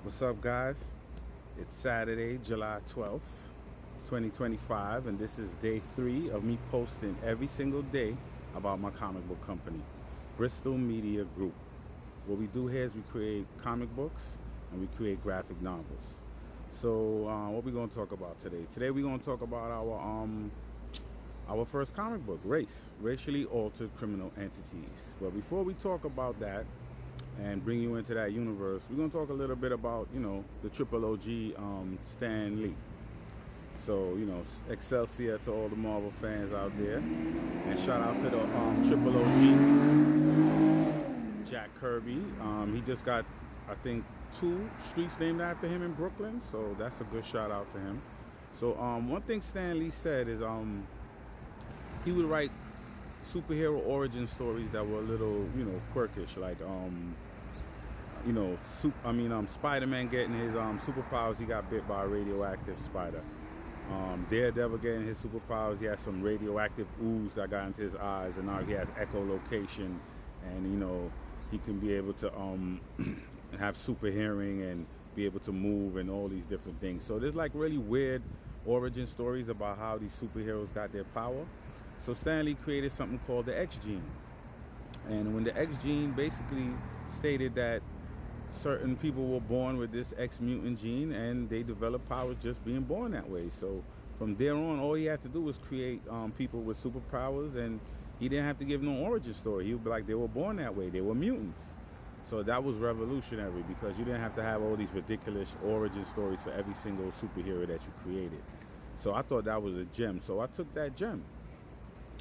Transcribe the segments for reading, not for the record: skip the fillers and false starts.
What's up, guys? It's Saturday, July 12th, 2025, and this is day 3 of me posting every single day about my comic book company, Bristol Media Group. What we do here is we create comic books and we create graphic novels. So, what we going to talk about today? Today, we're going to talk about our first comic book, Racially Altered Criminal Entities. But before we talk about that, and bring you into that universe, we're going to talk a little bit about, the triple OG Stan Lee. So, Excelsior to all the Marvel fans out there. And shout out to the triple OG, Jack Kirby. He just got, I think, 2 streets named after him in Brooklyn. So that's a good shout out to him. So one thing Stan Lee said is he would write superhero origin stories that were a little, quirkish, like Spider-Man getting his superpowers. He got bit by a radioactive spider. Daredevil getting his superpowers. He had some radioactive ooze that got into his eyes, and now he has echolocation, and he can be able to have super hearing and be able to move and all these different things. So there's like really weird origin stories about how these superheroes got their power. So Stan Lee created something called the X gene. And when the X gene basically stated that certain people were born with this X mutant gene and they developed powers just being born that way. So from there on, all he had to do was create people with superpowers, and he didn't have to give no origin story. He would be like, they were born that way, they were mutants. So that was revolutionary because you didn't have to have all these ridiculous origin stories for every single superhero that you created. So I thought that was a gem. So I took that gem.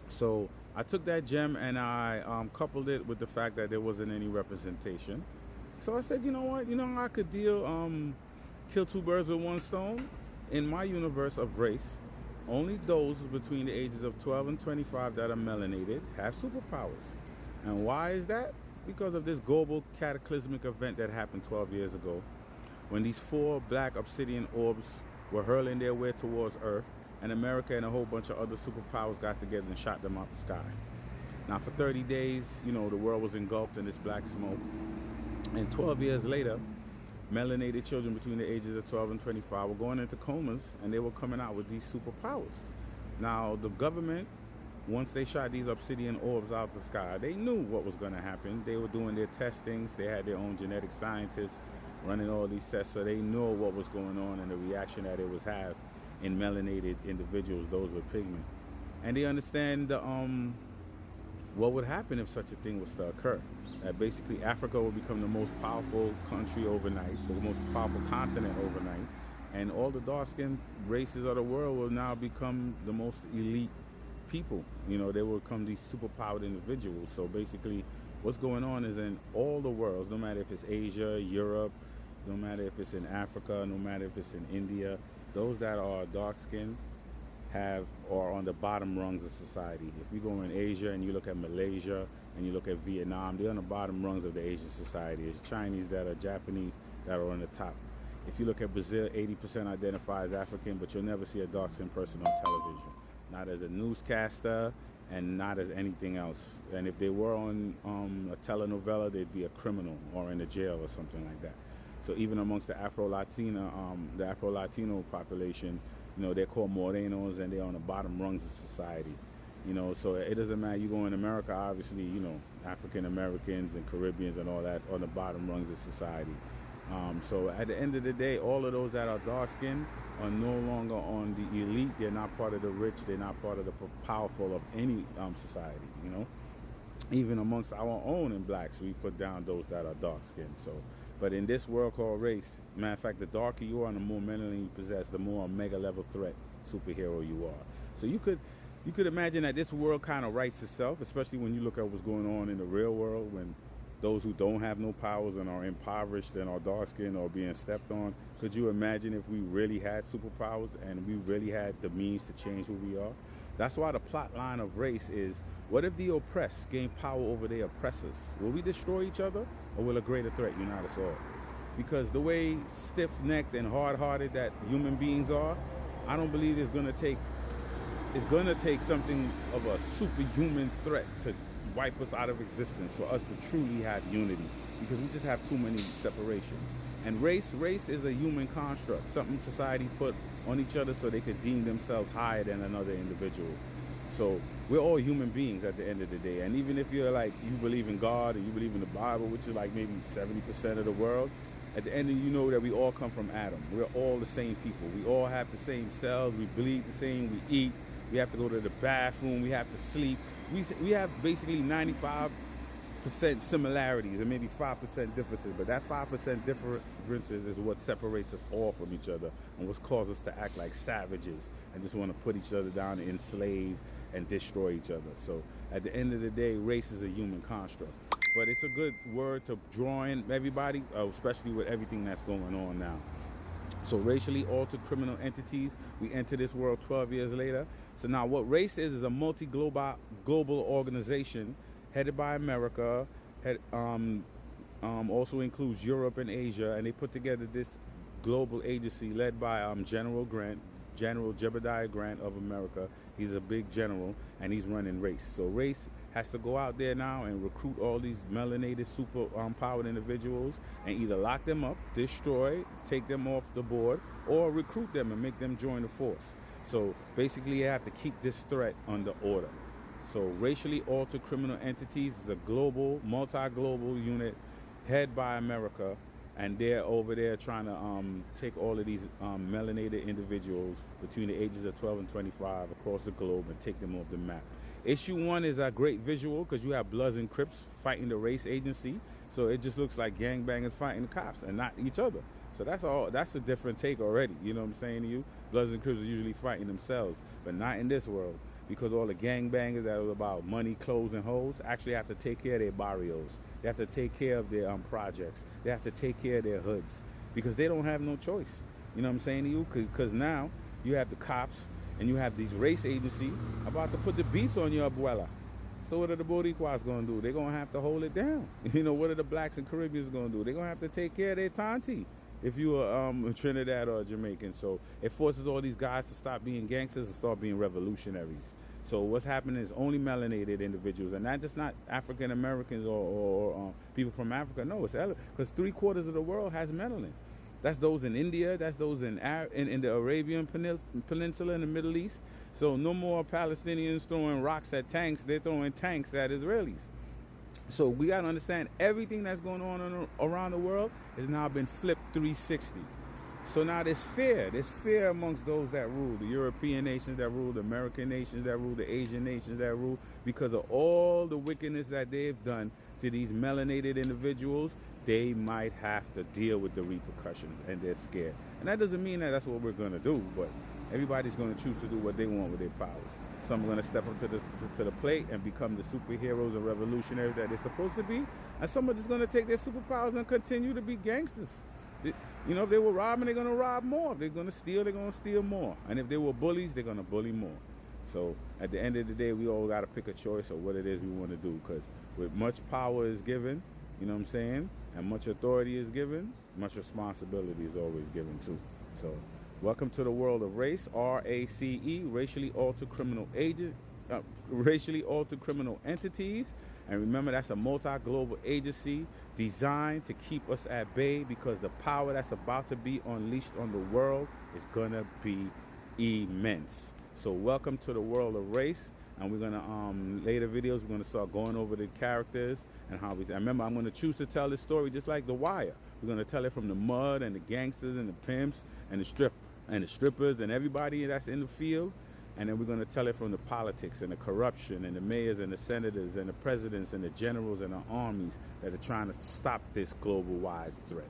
So I took that gem and I coupled it with the fact that there wasn't any representation. So I said, you know what? I could kill 2 birds with 1 stone. In my universe of race, only those between the ages of 12 and 25 that are melanated have superpowers. And why is that? Because of this global cataclysmic event that happened 12 years ago, when these 4 black obsidian orbs were hurling their way towards Earth, and America and a whole bunch of other superpowers got together and shot them out the sky. Now for 30 days, the world was engulfed in this black smoke. And 12 years later, melanated children between the ages of 12 and 25 were going into comas, and they were coming out with these superpowers. Now the government, once they shot these obsidian orbs out the sky, they knew what was going to happen. They were doing their testings. They had their own genetic scientists running all these tests, so they knew what was going on and the reaction that it was have in melanated individuals, those with pigment. And they understand what would happen if such a thing was to occur. That basically Africa will become the most powerful country overnight, the most powerful continent overnight, and all the dark-skinned races of the world will now become the most elite people. They will become these superpowered individuals. So basically what's going on is in all the worlds, no matter if it's Asia, Europe, no matter if it's in Africa, no matter if it's in India, those that are dark-skinned are on the bottom rungs of society. If you go in Asia and you look at Malaysia and you look at Vietnam, they're on the bottom rungs of the Asian society. It's Chinese that are Japanese that are on the top. If you look at Brazil, 80% identify as African, but you'll never see a dark-skinned person on television. Not as a newscaster and not as anything else. And if they were on a telenovela, they'd be a criminal or in a jail or something like that. So even amongst the Afro-Latino population, they're called morenos, and they're on the bottom rungs of society. So it doesn't matter. You go in America, obviously, African Americans and Caribbeans and all that on the bottom rungs of society. So at the end of the day, all of those that are dark-skinned are no longer on the elite. They're not part of the rich. They're not part of the powerful of any society. Even amongst our own in blacks, we put down those that are dark-skinned. So. But in this world called race, matter of fact, the darker you are and the more melanin you possess, the more mega level threat superhero you are. So you could imagine that this world kind of writes itself, especially when you look at what's going on in the real world, when those who don't have no powers and are impoverished and are dark skinned or being stepped on. Could you imagine if we really had superpowers and we really had the means to change who we are? That's why the plot line of race is, what if the oppressed gain power over their oppressors? Will we destroy each other, or will a greater threat unite us all? Because the way stiff-necked and hard-hearted that human beings are, I don't believe it's going to take something of a superhuman threat to wipe us out of existence for us to truly have unity. because we just have too many separations. And race is a human construct, something society put on each other so they could deem themselves higher than another individual. So we're all human beings at the end of the day. And even if you're like, you believe in God and you believe in the Bible, which is like maybe 70% of the world, at the end of you know that we all come from Adam. We're all the same people. We all have the same cells. We bleed the same. We eat. We have to go to the bathroom. We have to sleep. We have basically 95% similarities and maybe 5% differences. But that 5% differences is what separates us all from each other and what's caused us to act like savages and just want to put each other down and enslave and destroy each other. So at the end of the day, race is a human construct. But it's a good word to draw in everybody, especially with everything that's going on now. So racially altered criminal entities, we enter this world 12 years later. So now what race is a multi-global organization headed by America, also includes Europe and Asia, and they put together this global agency led by General Jebediah Grant of America. He's a big general, and he's running race. So race has to go out there now and recruit all these melanated, super powered individuals and either lock them up, destroy, take them off the board, or recruit them and make them join the force. So basically you have to keep this threat under order. So racially altered criminal entities is a global, multi-global unit headed by America, and they're over there trying to take all of these melanated individuals between the ages of 12 and 25 across the globe and take them off the map. Issue 1 is a great visual because you have Bloods and Crips fighting the race agency. So it just looks like gangbangers fighting the cops and not each other. So that's a different take already. You know what I'm saying to you? Bloods and Crips are usually fighting themselves, but not in this world, because all the gangbangers that are about money, clothes, and hoes actually have to take care of their barrios. They have to take care of their projects. They have to take care of their hoods because they don't have no choice. You know what I'm saying to you? Because now you have the cops and you have these race agencies about to put the beats on your abuela. So what are the Boricuas going to do? They're going to have to hold it down. You know, what are the blacks and Caribbeans going to do? They're going to have to take care of their tanti if you are Trinidad or Jamaican. So it forces all these guys to stop being gangsters and start being revolutionaries. So what's happening is only melanated individuals, and not African Americans or people from Africa. No, it's because 3/4 of the world has melanin. That's those in India. That's those in the Arabian Peninsula in the Middle East. So no more Palestinians throwing rocks at tanks. They're throwing tanks at Israelis. So we got to understand everything that's going on around the world has now been flipped 360. So now there's fear amongst those that rule, the European nations that rule, the American nations that rule, the Asian nations that rule, because of all the wickedness that they've done to these melanated individuals. They might have to deal with the repercussions, and they're scared. And that doesn't mean that that's what we're going to do, but everybody's going to choose to do what they want with their powers. Some are going to step up to the plate and become the superheroes and revolutionaries that they're supposed to be, and some are just going to take their superpowers and continue to be gangsters. You know, if they were robbing, they're going to rob more. If they're going to steal, they're going to steal more. And if they were bullies, they're going to bully more. So at the end of the day, we all got to pick a choice of what it is we want to do, because with much power is given, you know what I'm saying, and much authority is given, much responsibility is always given too. So welcome to the world of race, RACE, racially altered criminal entities. And remember, that's a multi-global agency designed to keep us at bay, because the power that's about to be unleashed on the world is going to be immense. So welcome to the world of race. And we're going to, later videos, we're going to start going over the characters and how we, remember, I'm going to choose to tell this story just like The Wire. We're going to tell it from the mud and the gangsters and the pimps and the strippers and everybody that's in the field. And then we're going to tell it from the politics and the corruption and the mayors and the senators and the presidents and the generals and the armies that are trying to stop this global wide threat.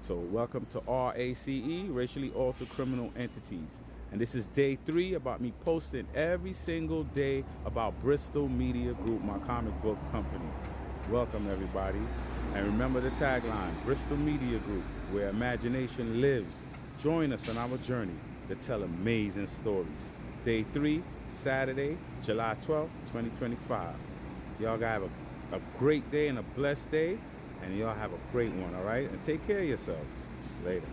So welcome to RACE, racially altered criminal entities. And this is day 3 about me posting every single day about Bristol Media Group, my comic book company. Welcome, everybody. And remember the tagline, Bristol Media Group, where imagination lives. Join us on our journey to tell amazing stories. Day 3, Saturday, July 12th, 2025. Y'all gotta have a great day and a blessed day, and y'all have a great one, all right? And take care of yourselves. Later.